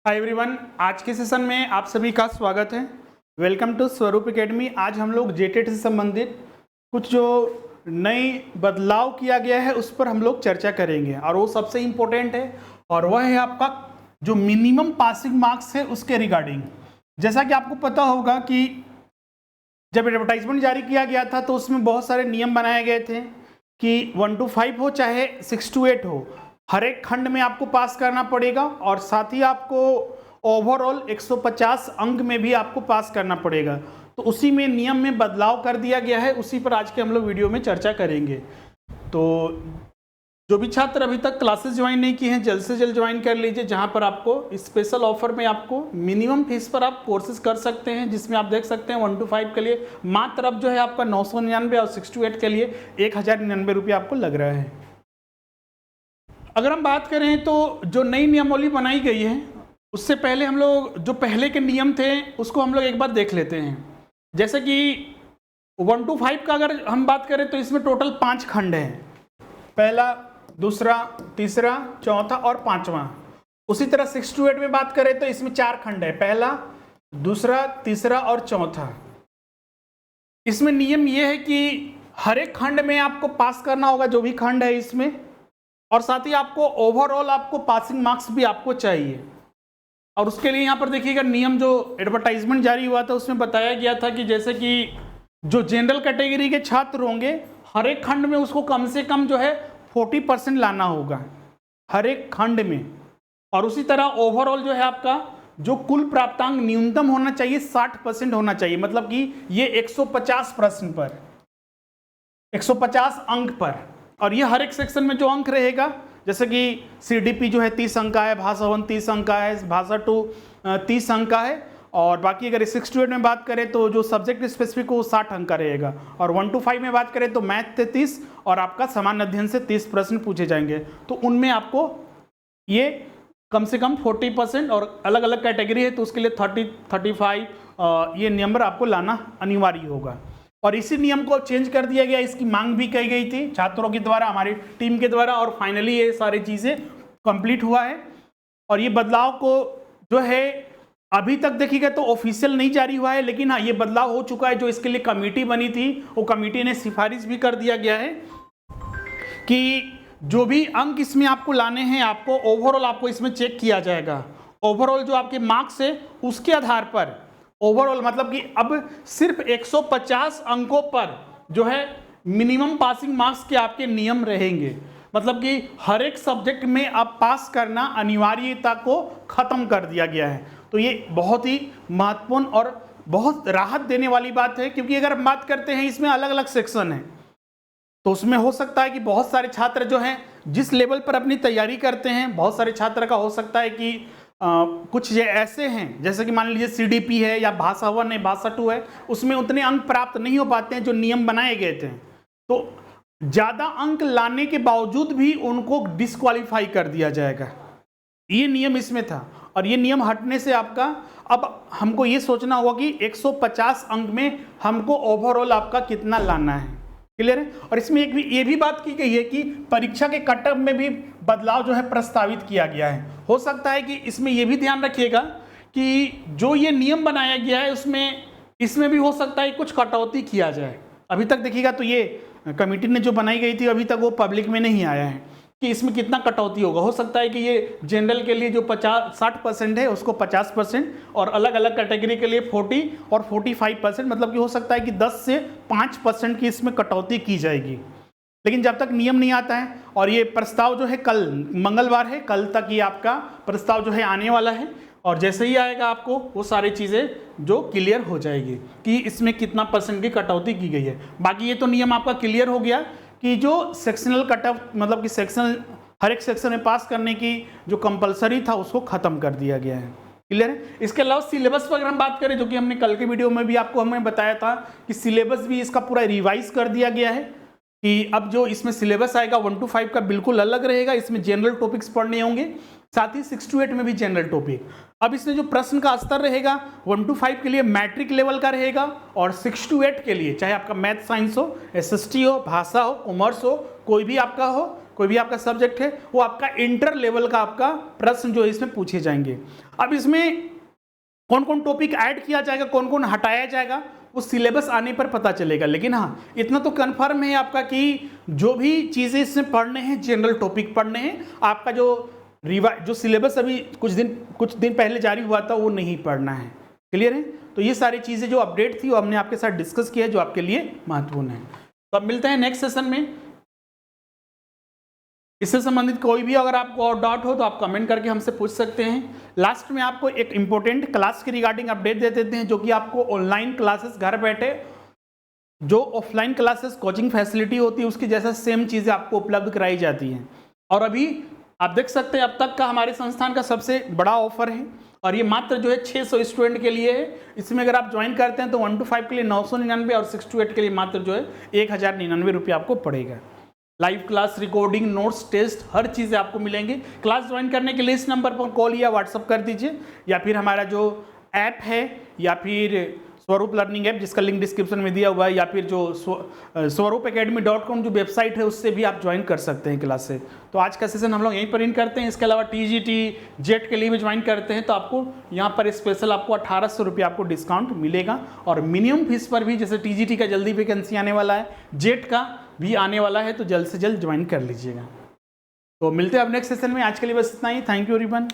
Hi everyone, आज के session में आप सभी का स्वागत है। वेलकम टू स्वरूप एकेडमी। आज हम लोग जेटेट से संबंधित कुछ जो नई बदलाव किया गया है उस पर हम लोग चर्चा करेंगे और वो सबसे इम्पोर्टेंट है और वह है आपका जो मिनिमम पासिंग मार्क्स है उसके रिगार्डिंग। जैसा कि आपको पता होगा कि जब एडवर्टाइजमेंट जारी किया गया था तो उसमें बहुत सारे नियम बनाए गए थे कि 1 to 5 हो चाहे 6 to 8 हो, हर एक खंड में आपको पास करना पड़ेगा और साथ ही आपको ओवरऑल 150 अंक में भी आपको पास करना पड़ेगा। तो उसी में नियम में बदलाव कर दिया गया है, उसी पर आज के हम लोग वीडियो में चर्चा करेंगे। तो जो भी छात्र अभी तक क्लासेस ज्वाइन नहीं किए हैं जल्द से जल्द ज्वाइन कर लीजिए, जहां पर आपको स्पेशल ऑफर में आपको मिनिमम फीस पर आप कोर्सेज कर सकते हैं, जिसमें आप देख सकते हैं 1 to 5 के लिए मात्र अब जो है आपका 999 और 6 to 8 के लिए 1099 रुपये आपको लग रहा है। अगर हम बात करें तो जो नई नियमावली बनाई गई है उससे पहले हम लोग जो पहले के नियम थे उसको हम लोग एक बार देख लेते हैं। जैसे कि 1 to 5 का अगर हम बात करें तो इसमें टोटल 5 खंड हैं, पहला, दूसरा, तीसरा, चौथा और पांचवा। उसी तरह 6 to 8 में बात करें तो इसमें 4 खंड है, पहला, दूसरा, तीसरा और चौथा। इसमें नियम यह है कि हर एक खंड में आपको पास करना होगा जो भी खंड है इसमें, और साथ ही आपको ओवरऑल आपको पासिंग मार्क्स भी आपको चाहिए। और उसके लिए यहाँ पर देखिएगा नियम जो एडवर्टाइजमेंट जारी हुआ था उसमें बताया गया था कि जैसे कि जो जनरल कैटेगरी के छात्र होंगे हर एक खंड में उसको कम से कम जो है 40% लाना होगा हर एक खंड में। और उसी तरह ओवरऑल जो है आपका जो कुल प्राप्तांक न्यूनतम होना चाहिए 60% होना चाहिए, मतलब कि ये 150 प्रश्न पर 150 अंक पर। और ये हर एक सेक्शन में जो अंक रहेगा, जैसे कि सीडीपी जो है 30 अंक का है, भाषा 1 30 अंक का है, भाषा 2 30 अंक का है, और बाकी अगर 6 to 8 में बात करें तो जो सब्जेक्ट स्पेसिफिक वो 60 अंक का रहेगा। और 1 to 5 में बात करें तो मैथ 33 और आपका सामान्य अध्ययन से 30 प्रश्न पूछे जाएंगे। तो उनमें आपको ये कम से कम 40% और अलग अलग कैटेगरी है तो उसके लिए 30 35 ये नंबर आपको लाना अनिवार्य होगा। और इसी नियम को चेंज कर दिया गया, इसकी मांग भी की गई थी छात्रों के द्वारा, हमारी टीम के द्वारा, और फाइनली ये सारी चीज़ें कंप्लीट हुआ है। और ये बदलाव को जो है अभी तक देखिएगा तो ऑफिशियल नहीं जारी हुआ है, लेकिन हाँ ये बदलाव हो चुका है। जो इसके लिए कमेटी बनी थी वो कमेटी ने सिफारिश भी कर दिया गया है कि जो भी अंक इसमें आपको लाने हैं आपको ओवरऑल आपको इसमें चेक किया जाएगा। ओवरऑल जो आपके मार्क्स है उसके आधार पर ओवरऑल, मतलब कि अब सिर्फ 150 अंकों पर जो है मिनिमम पासिंग मार्क्स के आपके नियम रहेंगे, मतलब कि हर एक सब्जेक्ट में अब पास करना अनिवार्यता को खत्म कर दिया गया है। तो ये बहुत ही महत्वपूर्ण और बहुत राहत देने वाली बात है, क्योंकि अगर हम बात करते हैं इसमें अलग अलग सेक्शन है तो उसमें हो सकता है कि बहुत सारे छात्र जो हैं जिस लेवल पर अपनी तैयारी करते हैं, बहुत सारे छात्र का हो सकता है कि कुछ ये ऐसे हैं जैसे कि मान लीजिए सीडीपी है या भाषा 1 है, भाषा 2 है, उसमें उतने अंक प्राप्त नहीं हो पाते हैं जो नियम बनाए गए थे। तो ज़्यादा अंक लाने के बावजूद भी उनको डिस्क्वालीफाई कर दिया जाएगा, ये नियम इसमें था। और ये नियम हटने से आपका अब हमको ये सोचना होगा कि 150 अंक में हमको ओवरऑल आपका कितना लाना है। क्लियर है? और इसमें एक भी ये भी बात की गई है कि परीक्षा के कट ऑफ में भी बदलाव जो है प्रस्तावित किया गया है। हो सकता है कि इसमें ये भी ध्यान रखिएगा कि जो ये नियम बनाया गया है उसमें इसमें भी हो सकता है कुछ कटौती किया जाए। अभी तक देखिएगा तो ये कमेटी ने जो बनाई गई थी अभी तक वो पब्लिक में नहीं आया है कि इसमें कितना कटौती होगा। हो सकता है कि ये जनरल के लिए जो 60% है उसको 50%, और अलग अलग कैटेगरी के लिए 40 और 45%, मतलब कि हो सकता है कि 10 से 5% की इसमें कटौती की जाएगी। लेकिन जब तक नियम नहीं आता है, और ये प्रस्ताव जो है कल मंगलवार है, कल तक ये आपका प्रस्ताव जो है आने वाला है, और जैसे ही आएगा आपको वो सारी चीज़ें जो क्लियर हो जाएगी कि इसमें कितना % की कटौती की गई है। बाकी ये तो नियम आपका क्लियर हो गया कि जो सेक्शनल कट ऑफ, मतलब कि सेक्शनल हर एक सेक्शन में पास करने की जो कंपलसरी था उसको खत्म कर दिया गया है। क्लियर है? इसके अलावा सिलेबस पर अगर हम बात करें, जो कि हमने कल के वीडियो में भी आपको हमने बताया था कि सिलेबस भी इसका पूरा रिवाइज कर दिया गया है कि अब जो इसमें सिलेबस आएगा 1 to 5 का बिल्कुल अलग रहेगा। इसमें जनरल टॉपिक्स पढ़ने होंगे, साथ ही 6 to 8 में भी जनरल टॉपिक। अब इसमें जो प्रश्न का स्तर रहेगा 1 to 5 के लिए मैट्रिक लेवल का रहेगा, और 6 to 8 के लिए चाहे आपका मैथ साइंस हो, SST हो, भाषा हो, कॉमर्स हो, कोई भी आपका हो, कोई भी आपका सब्जेक्ट है, वो आपका इंटर लेवल का आपका प्रश्न जो है इसमें पूछे जाएंगे। अब इसमें कौन कौन टॉपिक ऐड किया जाएगा, कौन कौन हटाया जाएगा, वो सिलेबस आने पर पता चलेगा। लेकिन हाँ, इतना तो कंफर्म है आपका कि जो भी चीज़ें इसमें पढ़ने हैं, जनरल टॉपिक पढ़ने हैं, आपका जो सिलेबस अभी कुछ दिन पहले जारी हुआ था वो नहीं पढ़ना है। क्लियर है? तो ये सारी चीज़ें जो अपडेट थी वो हमने आपके साथ डिस्कस किया, जो आपके लिए महत्वपूर्ण है। तो अब मिलते हैं नेक्स्ट सेशन में। इससे संबंधित कोई भी अगर आपको और डाउट हो तो आप कमेंट करके हमसे पूछ सकते हैं। लास्ट में आपको एक इंपॉर्टेंट क्लास के रिगार्डिंग अपडेट दे देते हैं, जो कि आपको ऑनलाइन क्लासेस घर बैठे जो ऑफलाइन क्लासेस कोचिंग फैसिलिटी होती है उसकी जैसा सेम चीज़ें आपको उपलब्ध कराई जाती हैं। और अभी आप देख सकते हैं अब तक का हमारे संस्थान का सबसे बड़ा ऑफर है, और ये मात्र जो है 600 स्टूडेंट के लिए है। इसमें अगर आप ज्वाइन करते हैं तो 1 to 5 के लिए 999 और 6 to 8 के लिए मात्र जो है 1099 रुपये आपको पड़ेगा। Live class, recording, notes, test, हर चीज़ें आपको मिलेंगे। क्लास ज्वाइन करने के लिए इस नंबर पर कॉल या व्हाट्सअप कर दीजिए, या फिर हमारा जो ऐप है या फिर स्वरूप लर्निंग ऐप जिसका लिंक डिस्क्रिप्शन में दिया हुआ है, या फिर जो swaroopacademy.com जो वेबसाइट है उससे भी आप ज्वाइन कर सकते हैं क्लास से। तो आज का सेशन हम लोग यहीं पर इन करते हैं। इसके अलावा TGT, जेट के लिए भी ज्वाइन करते हैं तो आपको यहाँ पर स्पेशल आपको 1800 रुपये आपको डिस्काउंट मिलेगा। और मिनिमम फीस पर भी, जैसे TGT का जल्दी वैकेंसी आने वाला है, जेट का भी आने वाला है, तो जल्द से जल्द ज्वाइन कर लीजिएगा। तो मिलते हैं अब नेक्स्ट सेशन में। आज के लिए बस इतना ही। Thank you everyone.